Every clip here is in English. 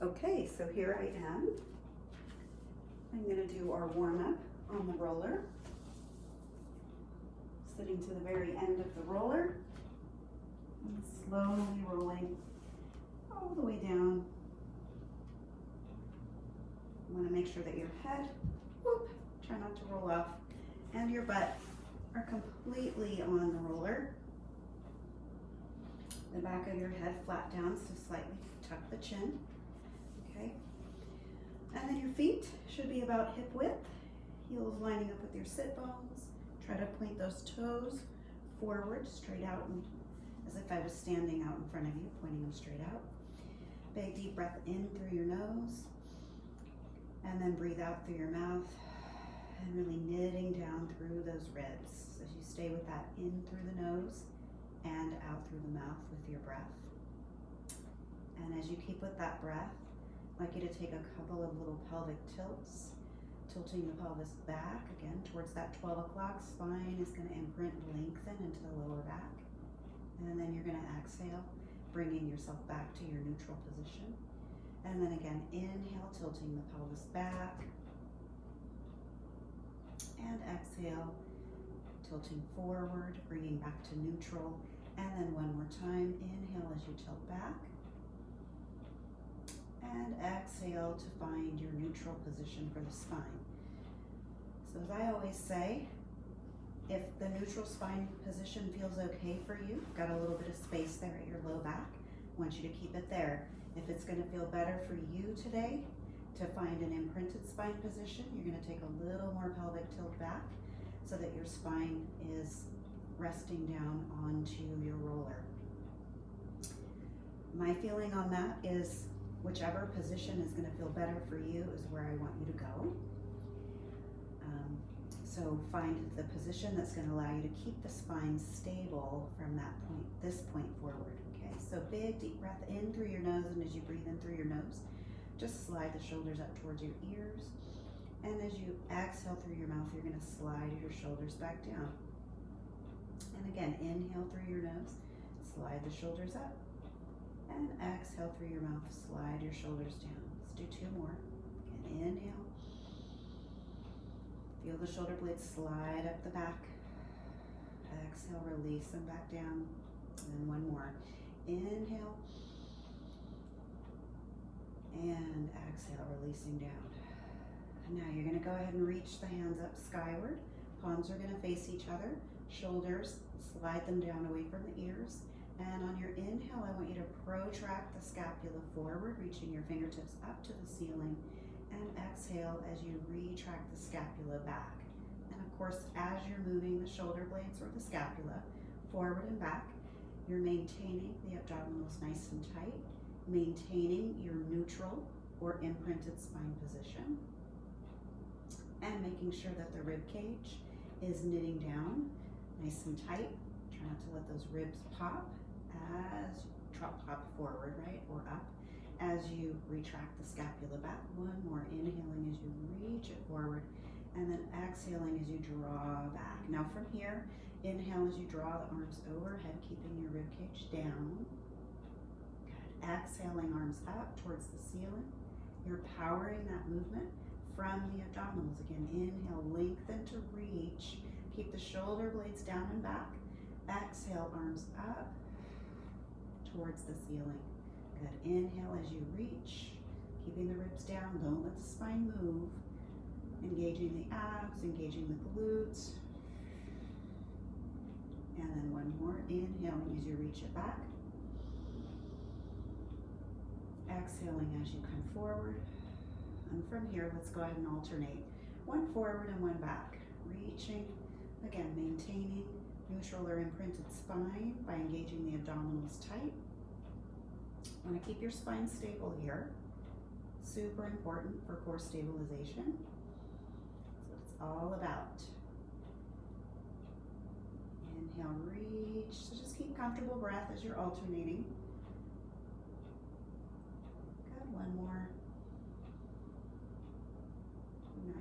Okay, so here I am. I'm going to do our warm-up on the roller. Sitting to the very end of the roller and slowly rolling all the way down. You want to make sure that your head, whoop, try not to roll off, and your butt are completely on the roller. The back of your head flat down, so slightly tuck the chin. Okay, and then your feet should be about hip width, heels lining up with your sit bones. Try to point those toes forward, straight out, and as if I was standing out in front of you, pointing them straight out. Big deep breath in through your nose, and then breathe out through your mouth, and really knitting down through those ribs as you stay with that in through the nose and out through the mouth with your breath. And as you keep with that breath, I'd like you to take a couple of little pelvic tilts, tilting the pelvis back again towards that 12 o'clock. Spine is going to imprint and lengthen into the lower back. And then you're going to exhale, bringing yourself back to your neutral position. And then again, inhale, tilting the pelvis back. And exhale, tilting forward, bringing back to neutral. And then one more time, inhale as you tilt back. And exhale to find your neutral position for the spine. So as I always say, if the neutral spine position feels okay for you, got a little bit of space there at your low back, I want you to keep it there. If it's going to feel better for you today to find an imprinted spine position, you're going to take a little more pelvic tilt back so that your spine is resting down onto your roller. My feeling on that is whichever position is going to feel better for you is where I want you to go. So find the position that's going to allow you to keep the spine stable from that point, this point forward. Okay, so big deep breath in through your nose, and as you breathe in through your nose, just slide the shoulders up towards your ears. And as you exhale through your mouth, you're going to slide your shoulders back down. And again, inhale through your nose, slide the shoulders up. And exhale through your mouth, slide your shoulders down. Let's do two more. Again, inhale. Feel the shoulder blades slide up the back. Exhale, release them back down. And one more. Inhale. And exhale, releasing down. And now you're going to go ahead and reach the hands up skyward. Palms are going to face each other. Shoulders, slide them down away from the ears. And on your inhale, I want you to protract the scapula forward, reaching your fingertips up to the ceiling. And exhale as you retract the scapula back. And of course, as you're moving the shoulder blades or the scapula forward and back, you're maintaining the abdominals nice and tight, maintaining your neutral or imprinted spine position, and making sure that the rib cage is knitting down nice and tight. Try not to let those ribs pop as pop forward, right, or up. As you retract the scapula back, one more, inhaling as you reach it forward, and then exhaling as you draw back. Now from here, inhale as you draw the arms overhead, keeping your rib cage down. Good. Exhaling, arms up towards the ceiling. You're powering that movement from the abdominals. Again, inhale, lengthen to reach. Keep the shoulder blades down and back. Exhale, arms up towards the ceiling. Good. Inhale as you reach, keeping the ribs down. Don't let the spine move. Engaging the abs, engaging the glutes. And then one more. Inhaling as you reach it back. Exhaling as you come forward. And from here, let's go ahead and alternate. One forward and one back. Reaching, again, maintaining neutral or imprinted spine by engaging the abdominals tight. Want to keep your spine stable here. Super important for core stabilization. That's what it's all about. Inhale, reach. So just keep comfortable breath as you're alternating. Good, one more.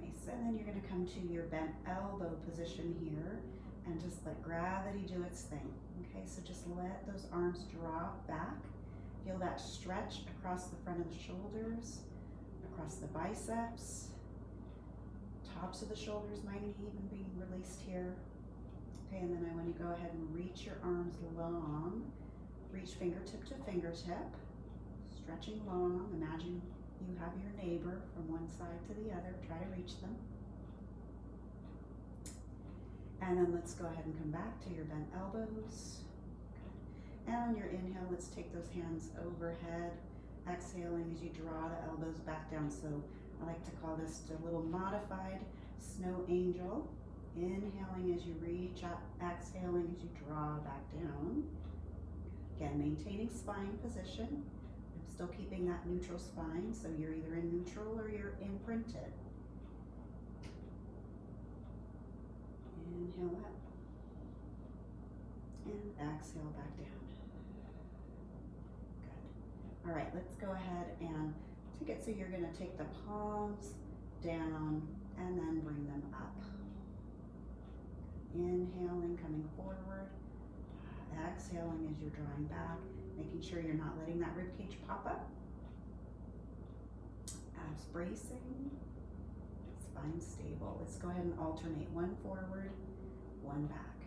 Nice, and then you're going to come to your bent elbow position here and just let gravity do its thing. Okay, so just let those arms drop back Feel that stretch across the front of the shoulders, across the biceps. Tops of the shoulders might even be released here. Okay, and then I want to go ahead and reach your arms long. Reach fingertip to fingertip, stretching long. Imagine you have your neighbor from one side to the other. Try to reach them. And then let's go ahead and come back to your bent elbows. Good. And on your inhale, let's take those hands overhead. Exhaling as you draw the elbows back down. So I like to call this a little modified snow angel. Inhaling as you reach up, exhaling as you draw back down. Again, maintaining spine position. I'm still keeping that neutral spine, so you're either in neutral or you're imprinted. Inhale up and exhale back down. Good. All right, let's go ahead and take it so you're going to take the palms down and then bring them up. Inhaling, coming forward. Exhaling as you're drawing back, making sure you're not letting that ribcage pop up. Abs bracing, spine stable. Let's go ahead and alternate one forward, one back.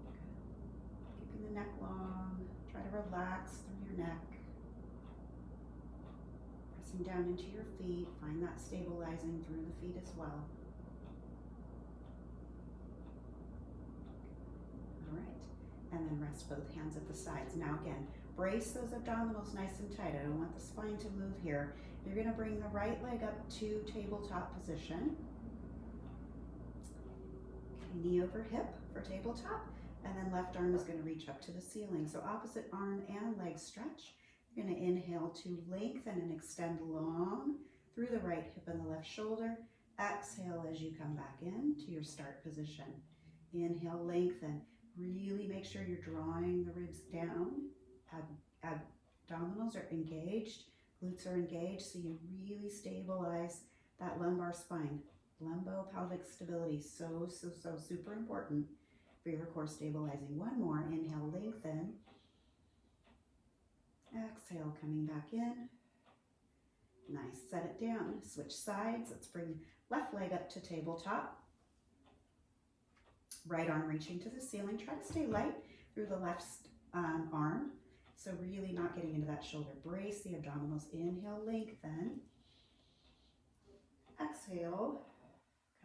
Good. Keeping the neck long. Try to relax through your neck. Pressing down into your feet. Find that stabilizing through the feet as well. All right. And then rest both hands at the sides. Now again, brace those abdominals nice and tight. I don't want the spine to move here. You're going to bring the right leg up to tabletop position. Okay, knee over hip for tabletop. And then left arm is going to reach up to the ceiling. So opposite arm and leg stretch. You're going to inhale to lengthen and extend long through the right hip and the left shoulder. Exhale as you come back in to your start position. Inhale, lengthen. Really make sure you're drawing the ribs down. Abdominals are engaged, glutes are engaged, so you really stabilize that lumbar spine. Lumbopelvic stability, so super important for your core stabilizing. One more, inhale, lengthen. Exhale, coming back in. Nice, set it down, switch sides. Let's bring left leg up to tabletop. Right arm reaching to the ceiling. Try to stay light through the left arm. So really not getting into that shoulder. Brace the abdominals. Inhale, lengthen. Exhale,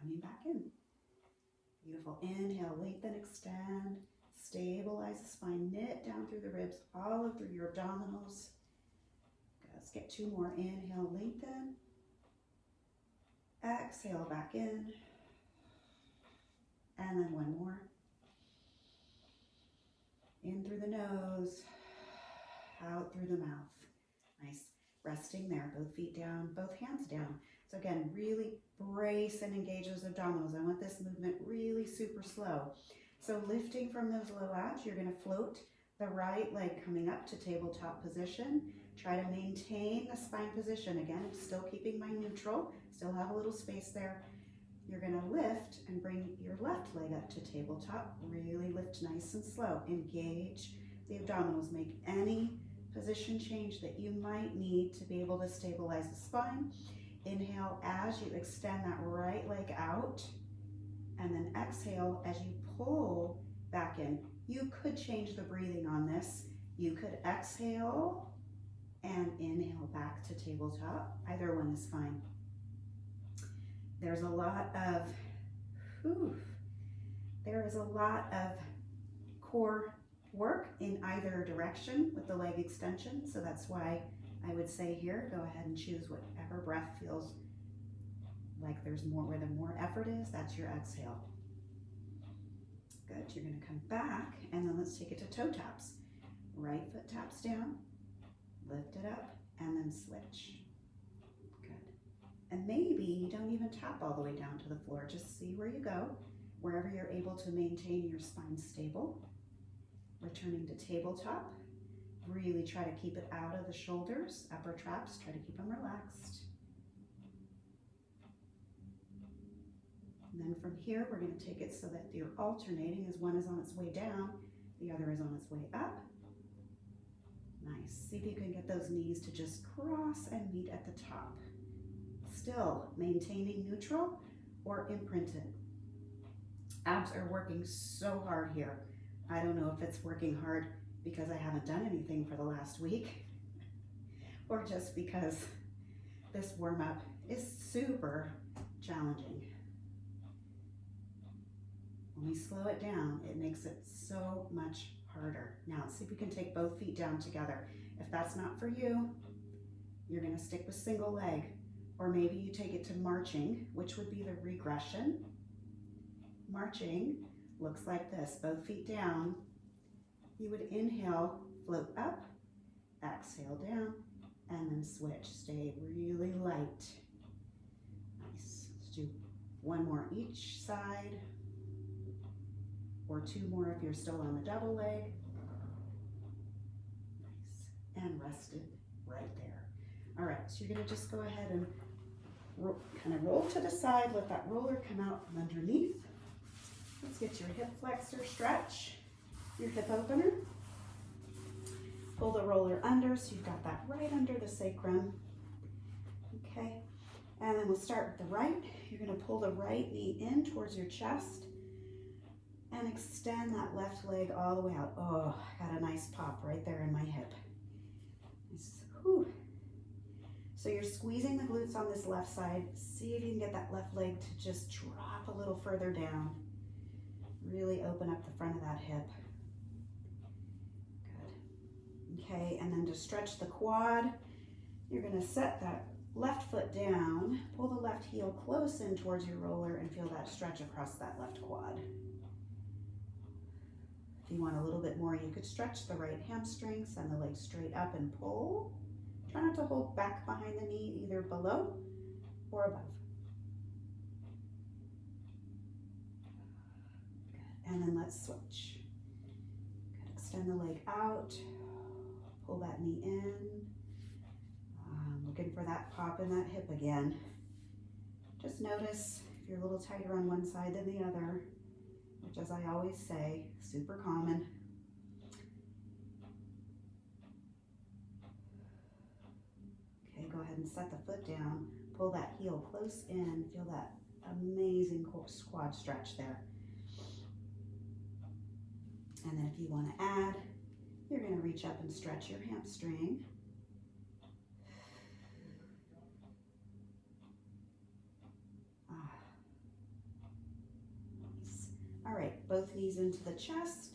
coming back in. Beautiful. Inhale, lengthen, extend. Stabilize the spine. Knit down through the ribs, all up through your abdominals. Let's get two more. Inhale, lengthen. Exhale, back in. And then one more. In through the nose, out through the mouth. Nice. Resting there, both feet down, both hands down. So again, really brace and engage those abdominals. I want this movement really super slow. So lifting from those low abs, you're going to float the right leg coming up to tabletop position. Try to maintain the spine position. Again, I'm still keeping my neutral, still have a little space there. You're going to lift and bring your left leg up to tabletop. Really lift nice and slow. Engage the abdominals. Make any position change that you might need to be able to stabilize the spine. Inhale as you extend that right leg out. And then exhale as you pull back in. You could change the breathing on this. You could exhale and inhale back to tabletop. Either one is fine. There's a lot of, there is a lot of core work in either direction with the leg extension. So that's why I would say here, go ahead and choose whatever breath feels like there's more, where the more effort is, that's your exhale. Good, you're gonna come back and then let's take it to toe taps. Right foot taps down, lift it up, and then switch. And maybe you don't even tap all the way down to the floor. Just see where you go, wherever you're able to maintain your spine stable. Returning to tabletop. Really try to keep it out of the shoulders, upper traps. Try to keep them relaxed. And then from here, we're going to take it so that you're alternating as one is on its way down, the other is on its way up. Nice. See if you can get those knees to just cross and meet at the top. Still maintaining neutral or imprinted. Abs are working so hard here. I don't know if it's working hard because I haven't done anything for the last week or just because this warm-up is super challenging. When we slow it down, it makes it so much harder. Now, see if you can take both feet down together. If that's not for you, you're gonna stick with single leg, or maybe you take it to marching, which would be the regression. Marching looks like this, both feet down. You would inhale, float up, exhale down, and then switch. Stay really light. Nice. Let's do one more each side, or two more if you're still on the double leg. Nice. And rested right there. All right, so you're gonna just go ahead and kind of roll to the side, let that roller come out from underneath. Let's get your hip flexor stretch, your hip opener. Pull the roller under so you've got that right under the sacrum. Okay, and then we'll start with the right. You're gonna pull the right knee in towards your chest and extend that left leg all the way out. Oh, I got a nice pop right there in my hip. Nice. Whew. So you're squeezing the glutes on this left side. See if you can get that left leg to just drop a little further down. Really open up the front of that hip. Good. Okay, and then to stretch the quad, you're gonna set that left foot down, pull the left heel close in towards your roller and feel that stretch across that left quad. If you want a little bit more, you could stretch the right hamstring, send the leg straight up and pull. Try not to hold back behind the knee, either below or above. Good. And then let's switch. Good. Extend the leg out, pull that knee in. Looking for that pop in that hip again. Just notice if you're a little tighter on one side than the other, which, as I always say, super common. Okay, go ahead and set the foot down, pull that heel close in, feel that amazing quad stretch there. And then if you want to add, you're going to reach up and stretch your hamstring. All right, both knees into the chest.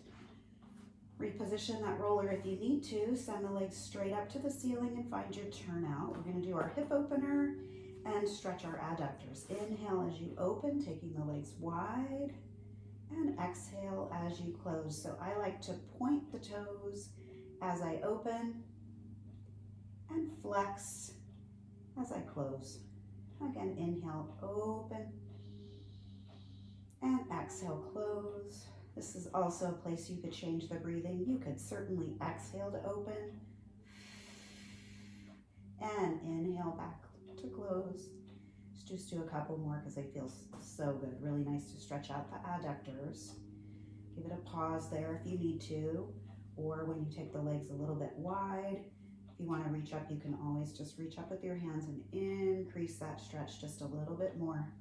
Reposition that roller if you need to. Send the legs straight up to the ceiling and find your turnout. We're going to do our hip opener and stretch our adductors. Inhale as you open, taking the legs wide, and exhale as you close. So I like to point the toes as I open and flex as I close. Again, inhale, open, and exhale, close. This is also a place you could change the breathing. You could certainly exhale to open and inhale back to close. Let's just do a couple more because they feel so good. Really nice to stretch out the adductors. Give it a pause there if you need to, or when you take the legs a little bit wide. If you want to reach up, you can always just reach up with your hands and increase that stretch just a little bit more.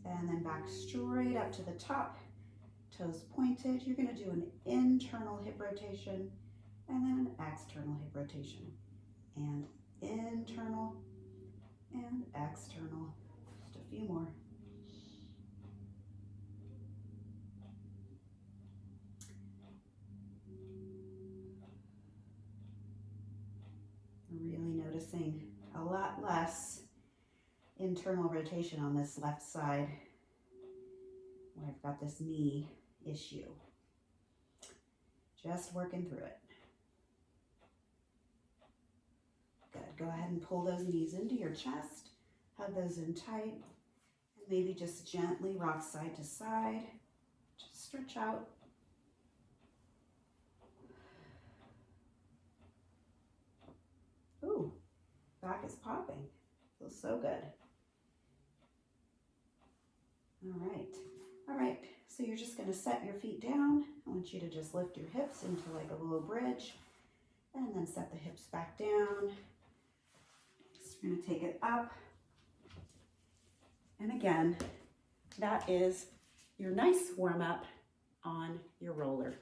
And then back straight up to the top, toes pointed. You're going to do an internal hip rotation and then an external hip rotation. And internal and external. Just a few more. Really noticing a lot less internal rotation on this left side where I've got this knee issue. Just working through it. Good. Go ahead and pull those knees into your chest. Hug those in tight. And maybe just gently rock side to side. Just stretch out. Ooh, back is popping. Feels so good. All right, so you're just gonna set your feet down. I want you to just lift your hips into like a little bridge to set the hips back down. So you're going to take it up. And again, that is your nice warm up on your roller.